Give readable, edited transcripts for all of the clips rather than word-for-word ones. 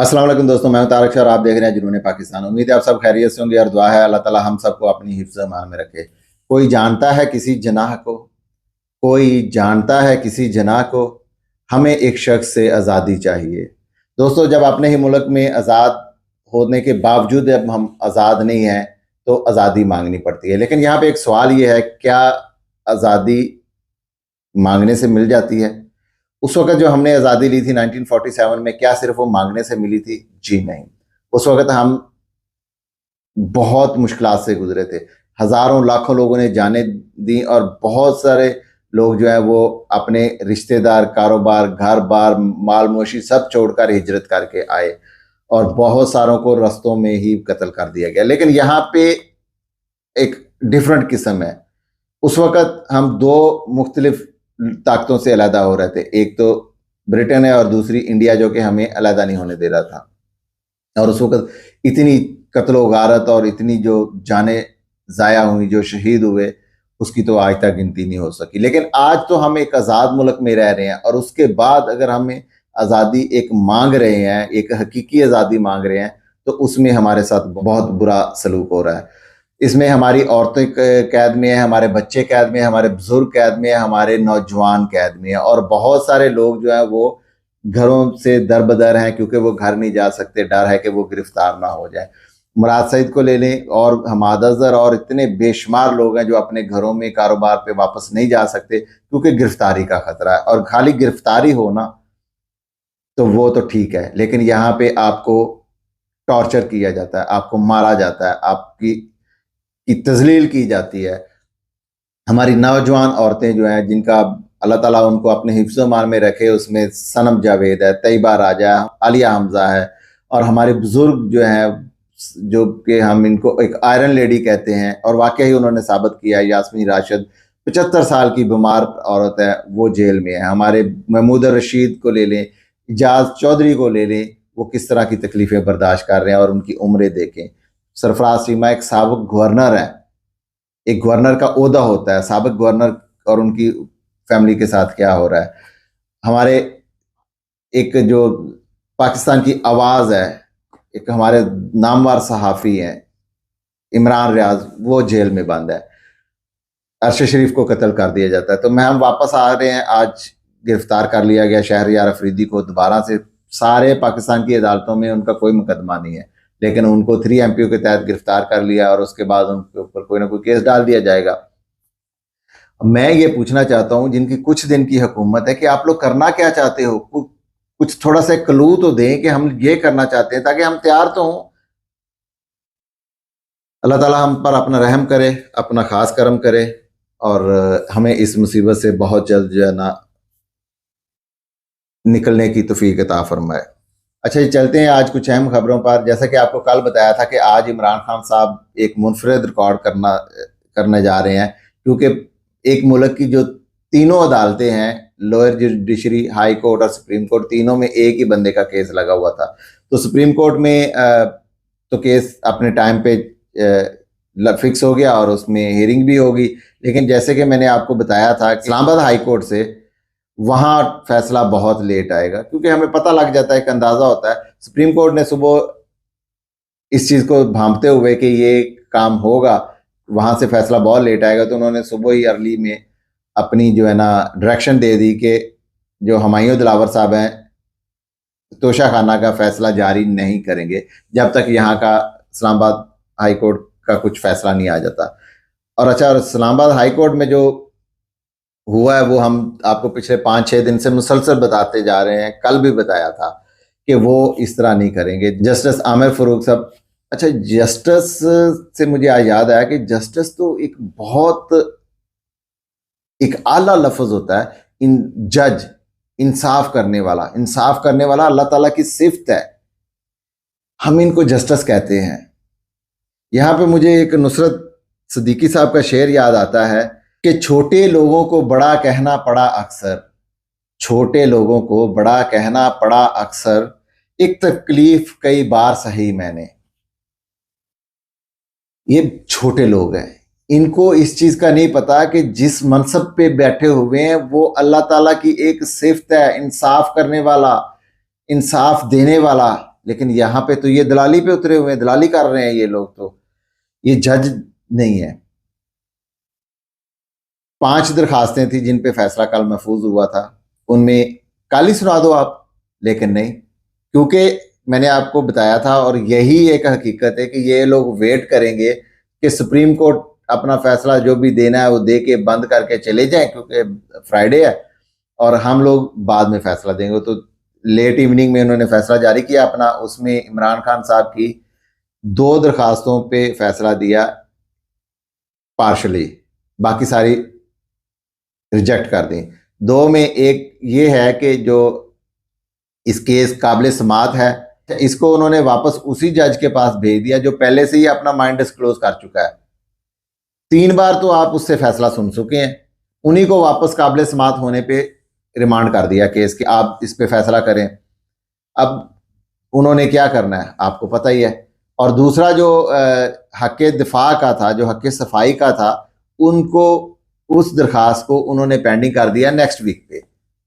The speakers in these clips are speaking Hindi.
अस्सलाम वालेकुम दोस्तों, मैं हूं तारक शाह और आप देख रहे हैं जुनून पाकिस्तान। उम्मीद है आप सब खैरियत से होंगे और दुआ है अल्लाह ताला हम सबको अपनी हिफ्ज़ ईमान में रखे। कोई जानता है किसी जनाह को, कोई जानता है किसी जनाह को, हमें एक शख्स से आज़ादी चाहिए। दोस्तों, जब अपने ही मुल्क में आज़ाद होने के बावजूद जब हम आज़ाद नहीं हैं तो आज़ादी मांगनी पड़ती है। लेकिन यहाँ पे एक सवाल ये है, क्या आज़ादी मांगने से मिल जाती है? उस वक़्त जो हमने आज़ादी ली थी 1947 में, क्या सिर्फ़ वो मांगने से मिली थी? जी नहीं। उस वक़्त हम बहुत मुश्किलात से गुज़रे थे। हज़ारों लाखों लोगों ने जानें दी और बहुत सारे लोग जो हैं वो अपने रिश्तेदार, कारोबार, घर-बार, माल-मवेशी सब छोड़कर हिजरत करके आए और बहुत सारों को रास्तों में ही कत्ल कर दिया गया। लेकिन यहाँ पे एक डिफरेंट किस्म है। उस वक़्त हम 2 मुख्तलिफ ताकतों से अलहदा हो रहे थे। एक तो ब्रिटेन है और दूसरी इंडिया, जो कि हमें अलहदा नहीं होने दे रहा था। और उस वक़्त इतनी कत्लो-गारत और इतनी जो जानें ज़ाया हुई, जो शहीद हुए, उसकी तो आज तक गिनती नहीं हो सकी। लेकिन आज तो हम एक आज़ाद मुल्क में रह रहे हैं और उसके बाद अगर हमें आज़ादी एक मांग रहे हैं, एक हकीकी आज़ादी मांग रहे हैं, तो उसमें हमारे साथ बहुत बुरा सलूक हो रहा है। इसमें हमारी औरतें कैद में हैं, हमारे बच्चे कैद में हैं, हमारे बुजुर्ग कैद में हैं, हमारे नौजवान कैद में हैं और बहुत सारे लोग जो हैं वो घरों से दर-बदर हैं क्योंकि वो घर नहीं जा सकते, डर है कि वो गिरफ्तार ना हो जाए। मुराद सईद को ले लें और हमाद अज़हर और इतने बेशुमार लोग हैं जो अपने घरों में, कारोबार पे वापस नहीं जा सकते क्योंकि गिरफ्तारी का खतरा है। और खाली गिरफ्तारी हो ना, तो वो तो ठीक है, लेकिन यहाँ पे आपको टॉर्चर किया जाता है, आपको मारा जाता है, आपकी तज़लील की जाती है। हमारी नौजवान औरतें जो हैं, जिनका अल्लाह ताला उनको अपने हिफ्ज़ ईमान में रखे, उसमें सनम जावेद है, तैयबा राजा, आलिया हमज़ा है और हमारे बुज़ुर्ग जो हैं, जो कि हम इनको एक आयरन लेडी कहते हैं और वाक़ई ही उन्होंने साबित किया है। यास्मीन राशिद 75 साल की बीमार औरत है, वो जेल में है। हमारे महमूद रशीद को ले लें, इजाज़ चौधरी को ले लें, वो किस तरह की तकलीफ़ें बर्दाश्त कर रहे हैं और उनकी उम्रें देखें। सरफराज चीमा एक साबिक़ गवर्नर है, एक गवर्नर का ओहदा होता है, साबिक़ गवर्नर, और उनकी फैमिली के साथ क्या हो रहा है। हमारे एक जो पाकिस्तान की आवाज़ है, एक हमारे नामवर सहाफ़ी हैं इमरान रियाज, वो जेल में बंद है। अरशद शरीफ को कत्ल कर दिया जाता है। तो हम वापस आ रहे हैं, आज गिरफ्तार कर लिया गया शहरयार अफरीदी को दोबारा से। सारे पाकिस्तान की अदालतों में उनका कोई मुकदमा नहीं है, लेकिन उनको 3 MPO के तहत गिरफ्तार कर लिया और उसके बाद उनके ऊपर कोई ना कोई केस डाल दिया जाएगा। मैं ये पूछना चाहता हूँ, जिनकी कुछ दिन की हुकूमत है, कि आप लोग करना क्या चाहते हो? कुछ थोड़ा सा क्लू तो दें कि हम ये करना चाहते हैं, ताकि हम तैयार तो हों। अल्लाह ताला हम पर अपना रहम करे, अपना खास करम करे और हमें इस मुसीबत से बहुत जल्द जो है ना निकलने की तौफीक अता फरमाए। अच्छा जी, चलते हैं आज कुछ अहम खबरों पर। जैसा कि आपको कल बताया था कि आज इमरान खान साहब एक मुनफरिद रिकॉर्ड करने जा रहे हैं, क्योंकि एक मुल्क की जो तीनों अदालतें हैं, लोअर जुडिशरी, हाई कोर्ट और सुप्रीम कोर्ट, तीनों में एक ही बंदे का केस लगा हुआ था। तो सुप्रीम कोर्ट में तो केस अपने टाइम पे फिक्स हो गया और उसमें हियरिंग भी होगी, लेकिन जैसे कि मैंने आपको बताया था, इस्लामाबाद हाई कोर्ट से वहाँ फैसला बहुत लेट आएगा, क्योंकि हमें पता लग जाता है, एक अंदाज़ा होता है। सुप्रीम कोर्ट ने सुबह इस चीज़ को भांपते हुए कि ये काम होगा, वहाँ से फैसला बहुत लेट आएगा, तो उन्होंने सुबह ही अर्ली में अपनी जो है ना डायरेक्शन दे दी कि जो हुमायूं दिलावर साहब हैं, तोशा खाना का फैसला जारी नहीं करेंगे जब तक यहाँ का इस्लामाबाद हाई कोर्ट का कुछ फैसला नहीं आ जाता। और अच्छा, और इस्लामाबाद हाई कोर्ट में जो हुआ है वो हम आपको पिछले 5-6 दिन से मुसलसल बताते जा रहे हैं। कल भी बताया था कि वो इस तरह नहीं करेंगे। जस्टिस आमिर फारूक साहब, अच्छा, जस्टिस से मुझे आज याद आया कि जस्टिस तो एक बहुत एक आला लफ्ज होता है। इन जज, इंसाफ करने वाला, इंसाफ करने वाला अल्लाह ताला की सिफ्त है, हम इनको जस्टिस कहते हैं। यहाँ पे मुझे एक नुसरत सिद्दीकी साहब का शेर याद आता है कि छोटे लोगों को बड़ा कहना पड़ा अक्सर, छोटे लोगों को बड़ा कहना पड़ा अक्सर, एक तकलीफ कई बार सही मैंने। ये छोटे लोग हैं, इनको इस चीज का नहीं पता कि जिस मनसब पे बैठे हुए हैं वो अल्लाह ताला की एक सिफ्त है, इंसाफ करने वाला, इंसाफ देने वाला। लेकिन यहाँ पे तो ये दलाली पे उतरे हुए हैं, दलाली कर रहे हैं ये लोग, तो ये जज नहीं है। 5 दरखास्तें थी जिन पे फैसला कल महफूज हुआ था, उनमें कल ही सुना दो आप, लेकिन नहीं, क्योंकि मैंने आपको बताया था और यही एक हकीकत है कि ये लोग वेट करेंगे कि सुप्रीम कोर्ट अपना फैसला जो भी देना है वो दे के बंद करके चले जाएं, क्योंकि फ्राइडे है और हम लोग बाद में फैसला देंगे। तो लेट इवनिंग में उन्होंने फैसला जारी किया अपना, उसमें इमरान खान साहब की 2 दरखास्तों पे फैसला दिया पार्शली, बाकी सारी रिजेक्ट कर दी। 2 में एक ये है कि जो इस केस काबिल समात है, इसको उन्होंने वापस उसी जज के पास भेज दिया जो पहले से ही अपना माइंड डिस्क्लोज कर चुका है। 3 बार तो आप उससे फैसला सुन चुके हैं, उन्हीं को वापस काबिल समात होने पे रिमांड कर दिया केस कि आप इस पे फैसला करें। अब उन्होंने क्या करना है आपको पता ही है। और दूसरा जो हक दिफा का था, जो हक सफाई का था, उनको उस दरखास्त को उन्होंने पेंडिंग कर दिया नेक्स्ट वीक पे,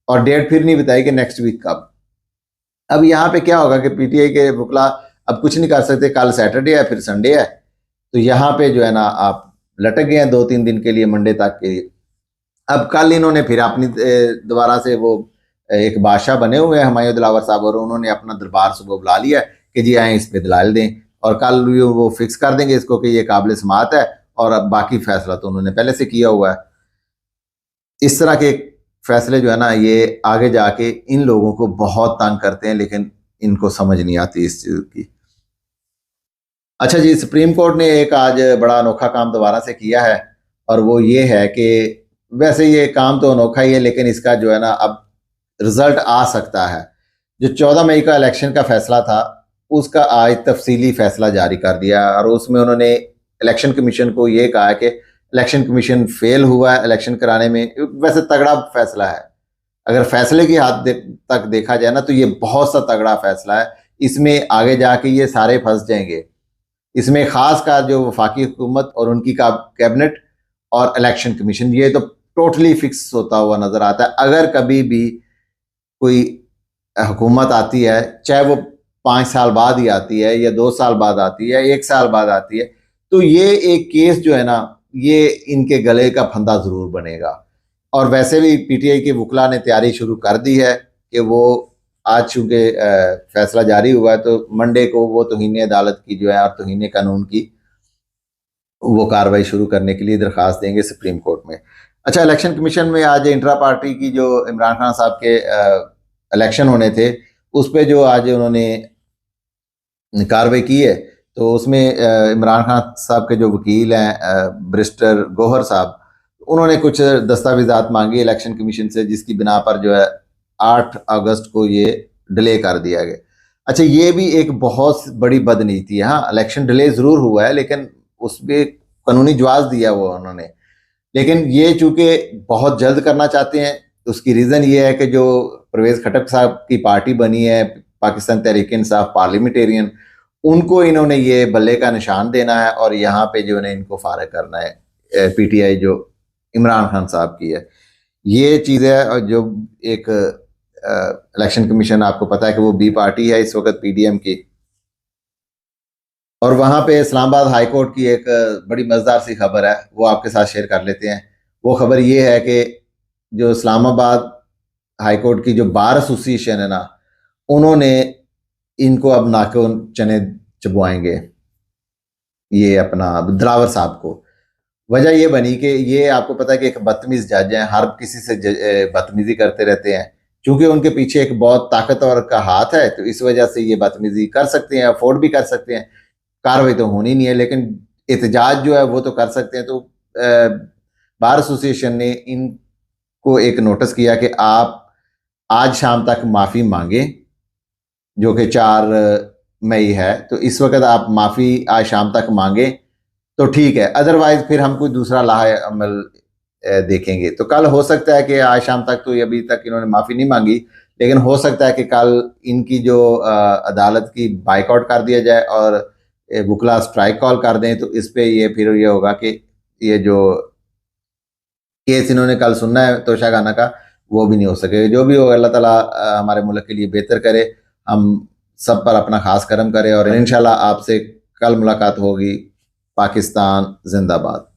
और डेट फिर नहीं बताई कि नेक्स्ट वीक कब। अब यहाँ पे क्या होगा कि पीटीआई के वकला अब कुछ नहीं कर सकते, कल सैटरडे है फिर संडे है, तो यहाँ पे जो है ना आप लटक गए हैं 2-3 दिन के लिए, मंडे तक के लिए। अब कल इन्होंने फिर अपनी दोबारा से वो एक बादशाह बने हुए हैं हुमायूं दिलावर साहब, और उन्होंने अपना दरबार सुबह बुला लिया कि जी आए इस पे दलाल दें, और कल वो फिक्स कर देंगे इसको कि ये काबिल समात है, और अब बाकी फैसला तो उन्होंने पहले से किया हुआ है। इस तरह के फैसले जो है ना ये आगे जाके इन लोगों को बहुत तंग करते हैं, लेकिन इनको समझ नहीं आती इस चीज की। अच्छा जी, सुप्रीम कोर्ट ने एक आज बड़ा अनोखा काम दोबारा से किया है, और वो ये है कि वैसे ये काम तो अनोखा ही है, लेकिन इसका जो है ना अब रिजल्ट आ सकता है। जो 14 मई का इलेक्शन का फैसला था, उसका आज तफसीली फैसला जारी कर दिया, और उसमें उन्होंने इलेक्शन कमीशन को ये कहा है कि इलेक्शन कमीशन फेल हुआ है इलेक्शन कराने में। वैसे तगड़ा फैसला है, अगर फैसले की हद तक देखा जाए ना तो ये बहुत सा तगड़ा फैसला है। इसमें आगे जाके ये सारे फंस जाएंगे। इसमें खास कर जो वफाकी हुकूमत और उनकी कैबिनेट और इलेक्शन कमीशन, ये तो टोटली फिक्स होता हुआ नजर आता है। अगर कभी भी कोई हुकूमत आती है, चाहे वो 5 साल बाद ही आती है या 2 साल बाद आती है, 1 साल बाद आती है, तो ये एक केस जो है ना ये इनके गले का फंदा जरूर बनेगा। और वैसे भी पीटीआई के वकला ने तैयारी शुरू कर दी है कि वो आज चूंकि फैसला जारी हुआ है, तो मंडे को वो तौहीन अदालत की जो है और तौहीन कानून की वो कार्रवाई शुरू करने के लिए दरखास्त देंगे सुप्रीम कोर्ट में। अच्छा, इलेक्शन कमीशन में आज इंट्रा पार्टी की जो इमरान खान साहब के इलेक्शन होने थे, उस पर जो आज उन्होंने कार्रवाई की है, तो उसमें इमरान खान साहब के जो वकील हैं बैरिस्टर गौहर साहब, उन्होंने कुछ दस्तावेजात मांगी इलेक्शन कमीशन से, जिसकी बिना पर जो है 8 अगस्त को ये डिले कर दिया गया। अच्छा, ये भी एक बहुत बड़ी बदनीति है। हाँ, इलेक्शन डिले जरूर हुआ है, लेकिन उस पर कानूनी जवाब दिया वो उन्होंने, लेकिन ये चूंकि बहुत जल्द करना चाहते हैं। उसकी रीज़न ये है कि जो परवेज खटक साहब की पार्टी बनी है, पाकिस्तान तहरीक इंसाफ पार्लियामेंटेरियन, उनको इन्होंने ये बल्ले का निशान देना है, और यहाँ पे जो है इनको फारिग करना है पीटीआई जो इमरान खान साहब की है। ये चीज़ है। और जो एक इलेक्शन कमीशन, आपको पता है कि वो बी पार्टी है इस वक्त पीडीएम की, और वहाँ पे इस्लामाबाद हाई कोर्ट की एक बड़ी मज़ेदार सी खबर है, वो आपके साथ शेयर कर लेते हैं। वो खबर ये है कि जो इस्लामाबाद हाई कोर्ट की जो बार एसोसिएशन है ना, उन्होंने इनको अब नाको चने चबवाएंगे ये अपना दिलावर साहब को। वजह ये बनी कि ये आपको पता है कि एक बदतमीज जज हैं, हर किसी से बदतमीजी करते रहते हैं। चूंकि उनके पीछे एक बहुत ताकतवर का हाथ है, तो इस वजह से ये बदतमीजी कर सकते हैं, अफोर्ड भी कर सकते हैं। कार्रवाई तो होनी नहीं है, लेकिन एहतजाज जो है वो तो कर सकते हैं। तो बार एसोसिएशन ने इनको एक नोटिस किया कि आप आज शाम तक माफ़ी मांगे, जो कि 4 मई है, तो इस वक्त आप माफ़ी आज शाम तक मांगे तो ठीक है, अदरवाइज फिर हम कोई दूसरा लाहे अमल देखेंगे। तो कल हो सकता है कि आज शाम तक, तो अभी तक इन्होंने माफ़ी नहीं मांगी, लेकिन हो सकता है कि कल इनकी जो अदालत की बाइकआउट कर दिया जाए और वकला स्ट्राइक कॉल कर दें। तो इस पे ये फिर ये होगा कि ये जो केस इन्होंने कल सुनना है तोशा खाना का, वो भी नहीं हो सके। जो भी हो, अल्लाह ताला हमारे मुल्क के लिए बेहतर करे। हम सब पर अपना खास करम करे और इंशाल्लाह आपसे कल मुलाकात होगी। पाकिस्तान जिंदाबाद।